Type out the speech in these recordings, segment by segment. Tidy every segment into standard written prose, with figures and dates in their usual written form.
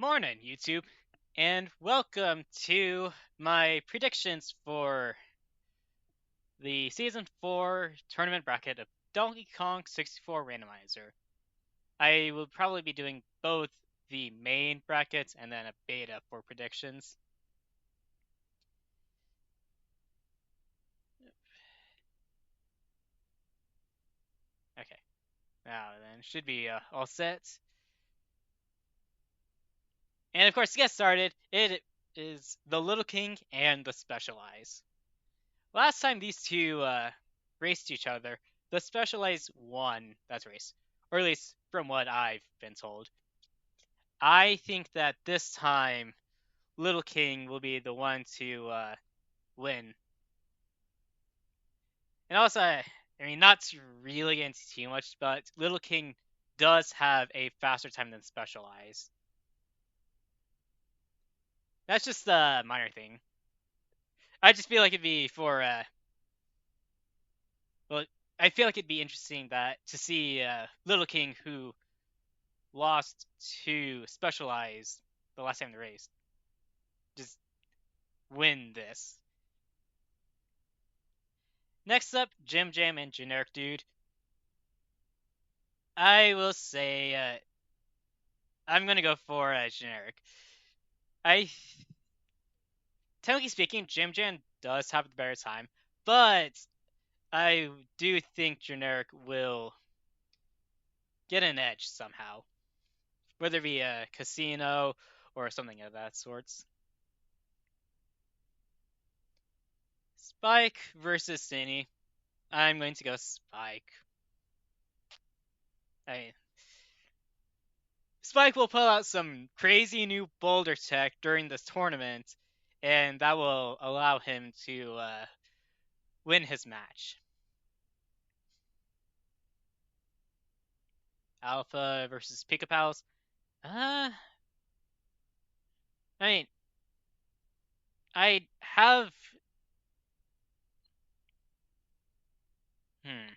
Morning, YouTube, and welcome to my predictions for the Season 4 tournament bracket of Donkey Kong 64 Randomizer. I will probably be doing both the main brackets and then a beta for predictions. Okay, now then, should be all set. And of course, to get started, it is the Little King and the Specialized. Last time these two raced each other, the Specialized won that race, or at least from what I've been told. I think that this time, Little King will be the one to win. And also, I mean, not to really get into too much, but Little King does have a faster time than Specialized. That's just a minor thing. I just feel like it'd be for well, I feel like it'd be interesting that to see Little King, who lost to Specialized the last time they raced, just win this. Next up, Jim Jam and Generic Dude. I will say I'm gonna go for Generic. I Technically speaking, Jim Jam does have the better time, but I do think Generic will get an edge somehow, whether it be a casino or something of that sorts. Spike versus Cine. I'm going to go Spike. I mean, Spike will pull out some crazy new boulder tech during this tournament, and that will allow him to win his match. Alpha versus Pika Pals. I mean, I have. Hmm.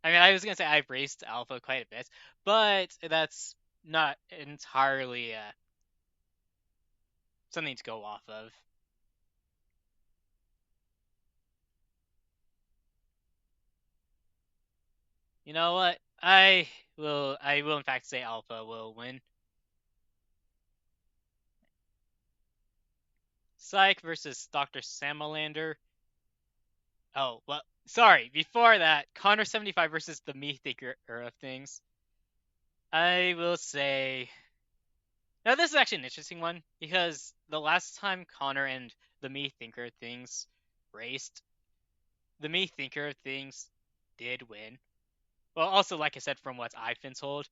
I mean, I was gonna say I've raced Alpha quite a bit, but that's not entirely something to go off of. You know what? I will in fact say Alpha will win. Psych versus Dr. Samolander. Oh, well, sorry. Before that, Connor 75 versus the Me Thinker of things. I will say. Now, this is actually an interesting one because the last time Connor and the Me Thinker things raced, the Me Thinker things did win. Well, also, like I said, from what I've been told.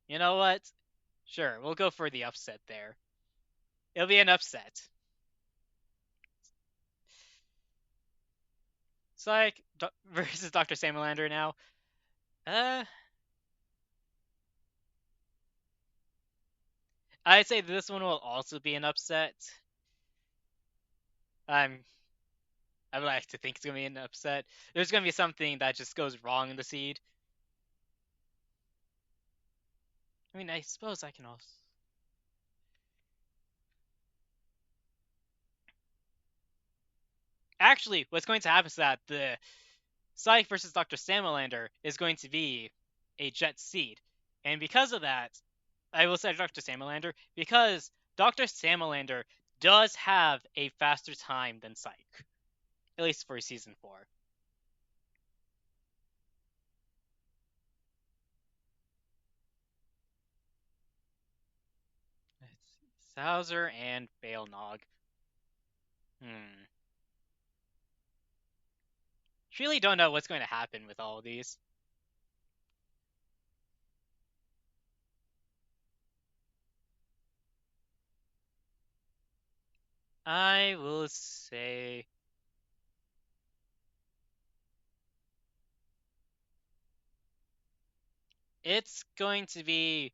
You know what? Sure, we'll go for the upset there. It'll be an upset. Psych versus Dr. Samolander now. Uh, I'd say this one will also be an upset. I'm I would like to think it's gonna be an upset. There's gonna be something that just goes wrong in the seed. I mean, I suppose I can also. Actually, what's going to happen is that the Psych versus Dr. Samolander is going to be a Jet seed, and because of that, I will say Dr. Samolander because Dr. Samolander does have a faster time than Psych, at least for season 4. Sauser and Balenog. Hmm. Really don't know what's going to happen with all of these. I will say it's going to be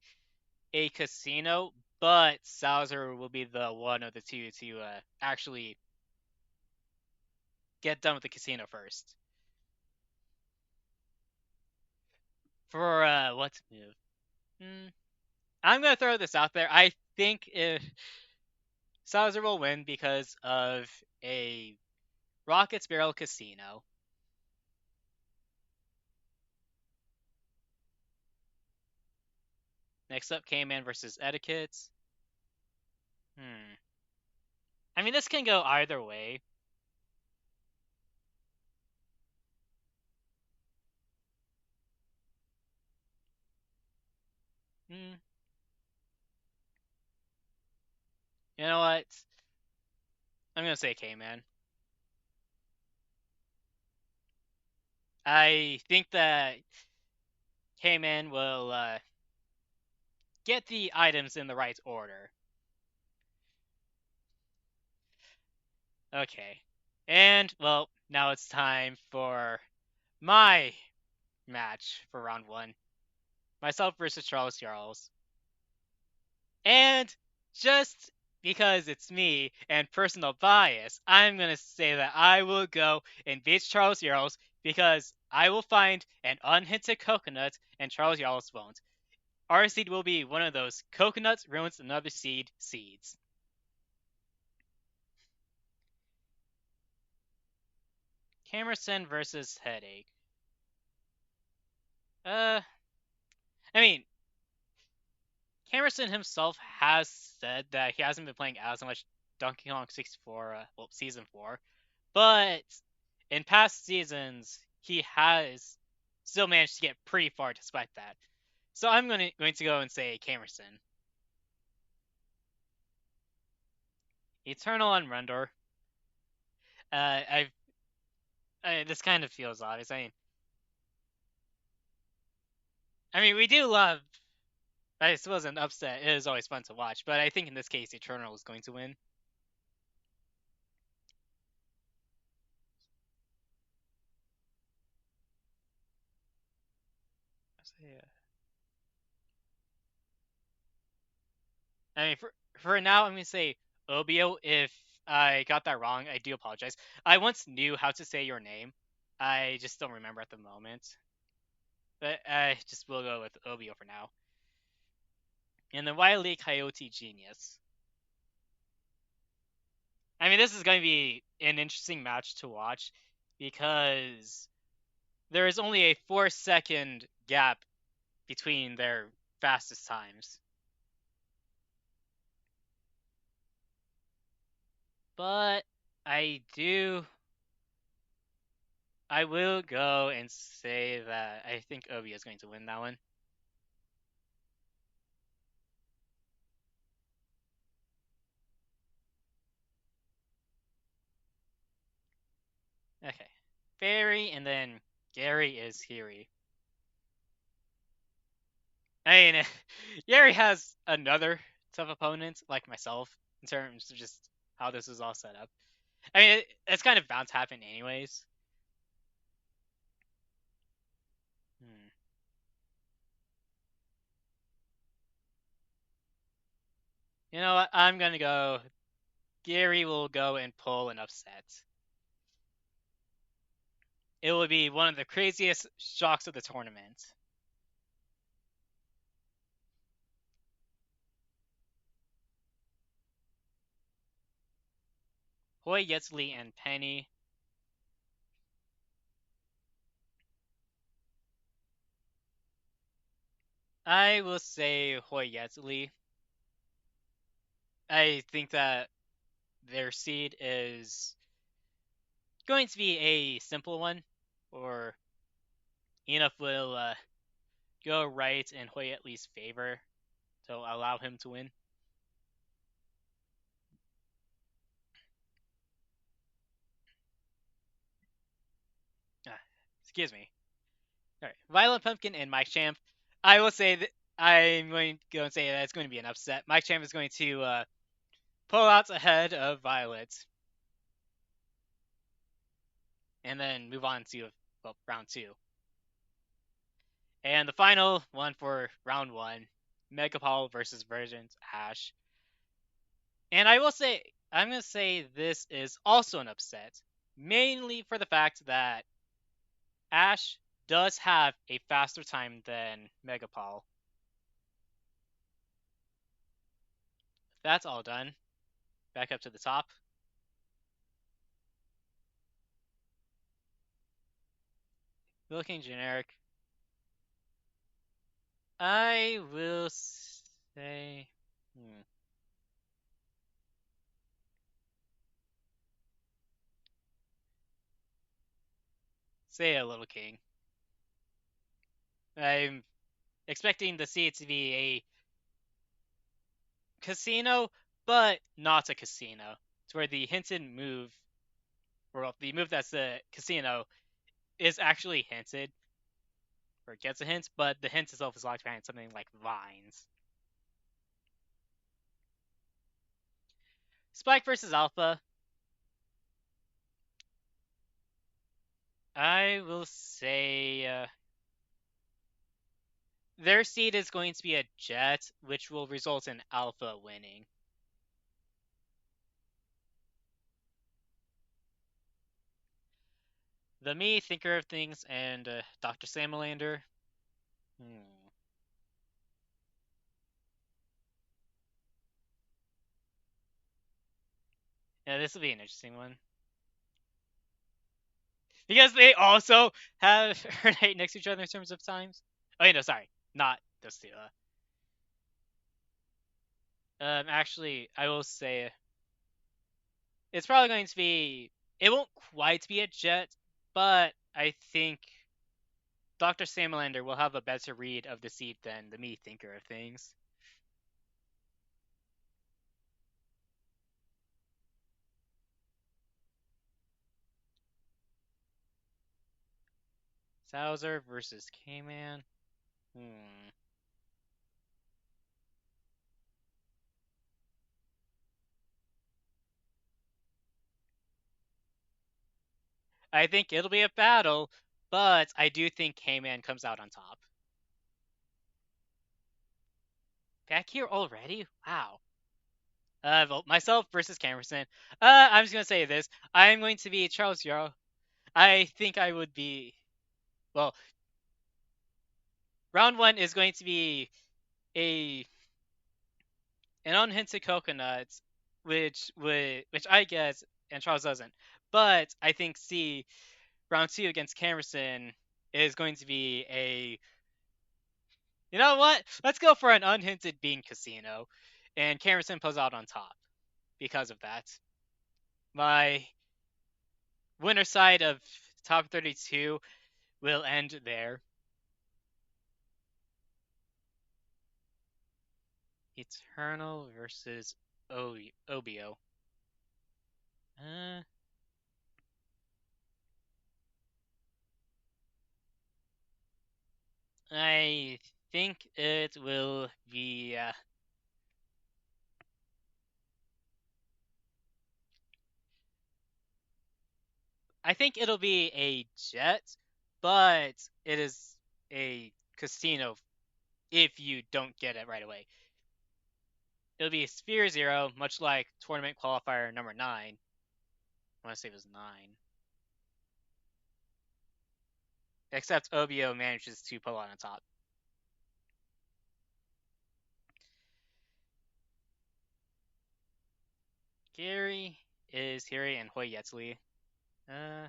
a casino, but Sauser will be the one of the two to actually get done with the casino first. For what to move? Hmm, I'm gonna throw this out there. I think if Salazar will win because of a Rockets Barrel Casino. Next up, K-Man versus Etiquette. Hmm. I mean, this can go either way. Hmm. You know what? I'm gonna say K-Man. I think that K-Man will get the items in the right order. Okay. And, well, now it's time for my match for round one. Myself versus Charles Charles. And just because it's me and personal bias, I'm going to say that I will go and beat Charles Yarls because I will find an unhinted coconut and Charles Yarls won't. Our seed will be one of those coconuts ruins another seed seeds. Camerson versus Headache. Uh, I mean, Camerson himself has said that he hasn't been playing as much Donkey Kong 64, well, Season 4, but in past seasons, he has still managed to get pretty far despite that. So I'm going to go and say Camerson. Eternal on Rendor. This kind of feels obvious. I mean, we do love. I suppose an upset is always fun to watch, but I think in this case, Eternal is going to win. I mean, for now, I'm gonna say Obio. If I got that wrong, I do apologize. I once knew how to say your name. I just don't remember at the moment. But I just will go with Obio for now. And then Wily Coyote Genius. I mean, this is going to be an interesting match to watch because there is only a 4-second gap between their fastest times. But I do. I will go and say that I think Obio is going to win that one. Okay. Barry and then Gary is Hiri. I mean, Gary has another tough opponent like myself in terms of just how this is all set up. I mean, it's kind of bound to happen anyways. Hmm. You know what? I'm gonna go. Gary will go and pull an upset. It will be one of the craziest shocks of the tournament. Hoy Yetzley and Penny. I will say Hoy Yetzley. I think that their seed is going to be a simple one, or enough will go right in Hoy Yetzley's favor to allow him to win. Ah, excuse me. All right, Violent Pumpkin and Mike Champ. I will say that I'm going to go and say that it's going to be an upset. Mike Champ is going to pull out ahead of Violet, and then move on to round two. And the final one for round one, Megapol versus Virgin Ash. And I will say, I'm going to say this is also an upset, mainly for the fact that Ash does have a faster time than Megapal. That's all done. Back up to the top. Looking generic. I will say. Say a Little King. I'm expecting the seed to be a casino, but not a casino. It's where the hinted move, or the move that's the casino, is actually hinted, or gets a hint, but the hint itself is locked behind something like vines. Spike versus Alpha. I will say their seed is going to be a Jet, which will result in Alpha winning. The me, Thinker of Things, and Dr. Samalander. Hmm. Yeah, this will be an interesting one. Because they also have her height next to each other in terms of times. Oh, yeah, no, sorry. Not those two. Actually, I will say it's probably going to be. It won't quite be a Jet, but I think Dr. Samalander will have a better read of the seed than the me Thinker of Things. Sauser versus K-Man. Hmm. I think it'll be a battle, but I do think K-Man comes out on top. Back here already? Wow. Well, myself versus Camerson. I'm just gonna say this. I'm going to be Charles Yarrow. I think I would be. Well, round one is going to be a an unhinted coconut, which I guess and Charles doesn't. But I think C round two against Camerson is going to be a. You know what? Let's go for an unhinted bean casino, and Camerson pulls out on top because of that. My winner side of top 32 will end there. Eternal versus Obio. Uh, I think it will be. I think it'll be a Jet, but it is a casino if you don't get it right away. It'll be Sphere Zero, much like tournament qualifier number 9. I want to say it was 9. Except Obio manages to pull on top. Gary is Hiri and Hoi Yetzli. Uh,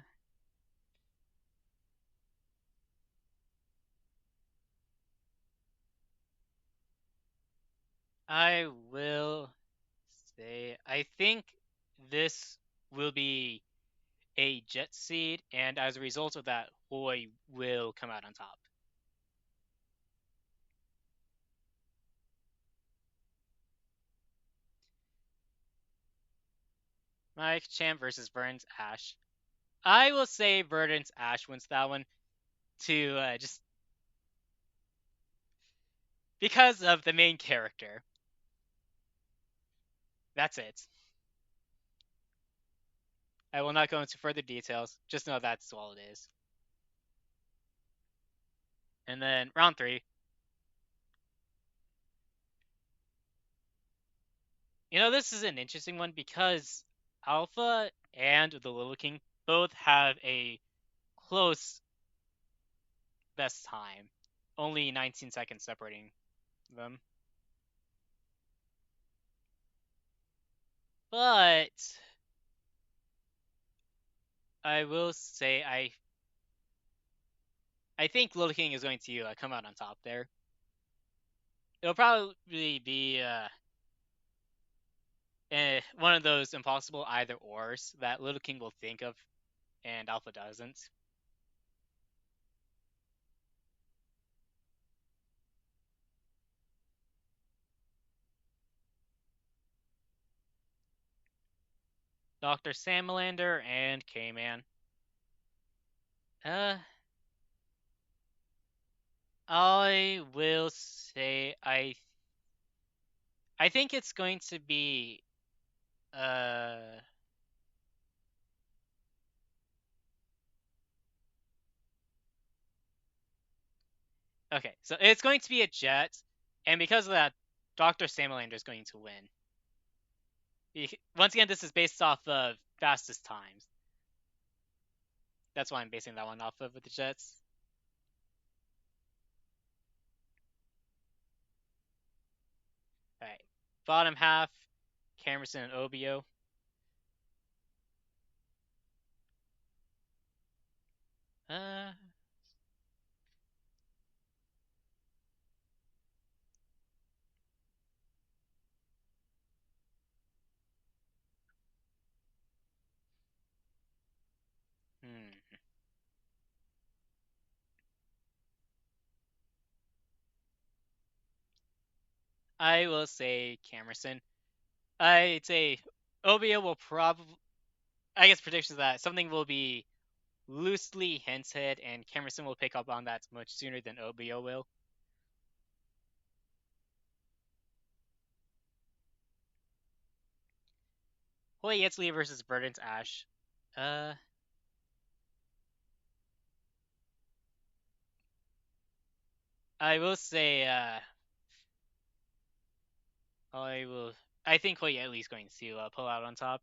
I will say I think this will be a Jet seed, and as a result of that, Hoi will come out on top. Mike Champ versus Burns Ash. I will say Burns Ash wins that one to just because of the main character. That's it. I will not go into further details. Just know that's all it is. And then round 3. This is an interesting one because Alpha and the Little King both have a close best time. Only 19 seconds separating them. But I will say I think Little King is going to come out on top there. It'll probably be one of those impossible either ors that Little King will think of and Alpha doesn't. Dr. Samalander and K-Man. Uh, I will say I think it's going to be uh okay, so it's going to be a jet, and because of that, Dr. Samalander is going to win. Once again, this is based off of fastest times. That's why I'm basing that one off of with the jets. All right, bottom half, Camerson and Obio. Uh, hmm. I will say Camerson. I'd say Obio will probably. I guess predictions that something will be loosely hinted, and Camerson will pick up on that much sooner than Obio will. Hoy Yetzley versus Verdant Ash. Uh, I will say I will. I think Hoy Yetley is going to pull out on top.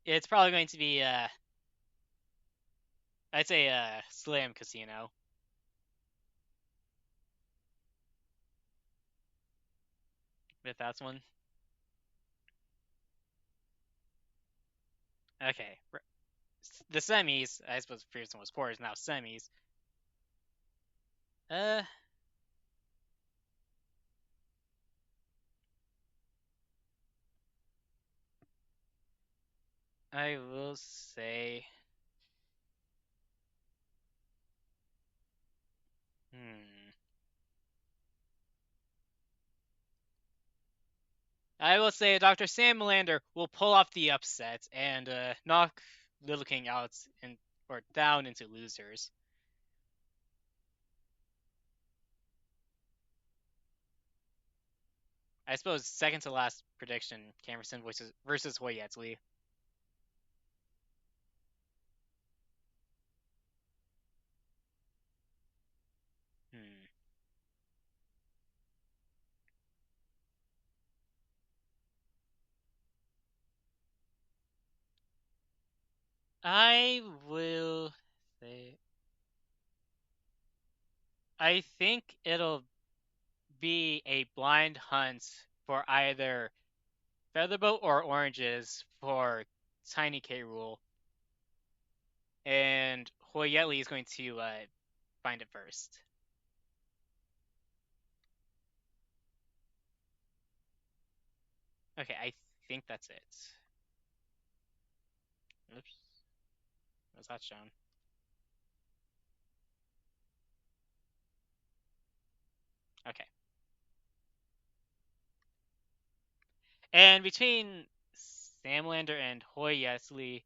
It's probably going to be I'd say Slam Casino. If that's one. Okay. The semis, I suppose the previous one was quarters, now semis. Uh, I will say, hmm. I will say Dr. Sam Melander will pull off the upset and knock Little King out and or down into losers. I suppose second to last prediction, Camerson versus Hoyetzley. Hmm. I will say I think it'll be a blind hunt for either Featherboat or Oranges for Tiny K Rule, and Hoyetli is going to find it first. Okay, I think that's it. Oops, was that shown? Okay, and between Samlander and Hoyetli,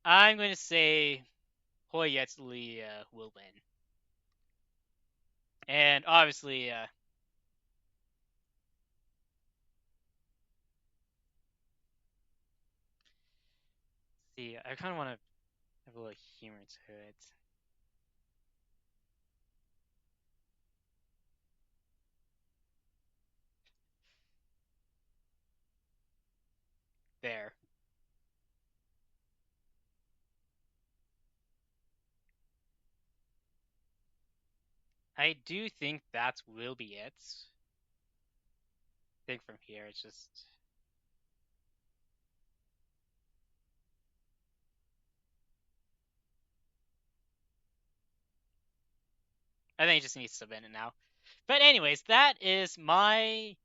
I'm going to say Hoyetli will win, and obviously, see, I kind of want to have a little humor to it. There. I do think that will be it. I think from here it's just. I think it just needs to submit it now. But anyways, that is my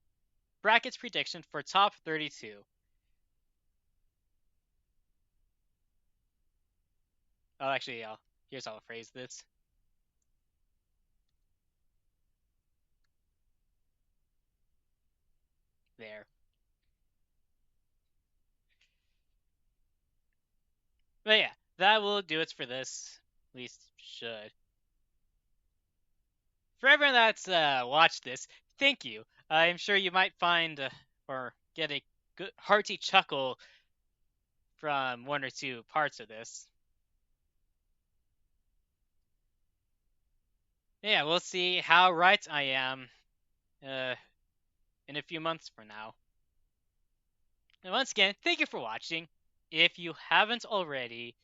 brackets prediction for top 32. Oh, actually, here's how I'll phrase this. There. But yeah, that will do it for this. At least should. For everyone that's watched this, thank you. I'm sure you might find or get a good hearty chuckle from one or two parts of this. Yeah, we'll see how right I am uh, in a few months from now. And once again, thank you for watching. If you haven't already,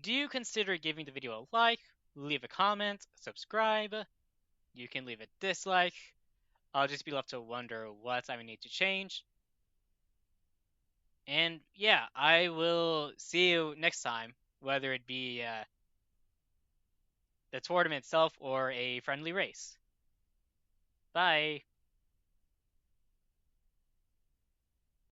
do consider giving the video a like, leave a comment, subscribe. You can leave a dislike. I'll just be left to wonder what I would need to change. And yeah, I will see you next time, whether it be the tournament itself or a friendly race. Bye.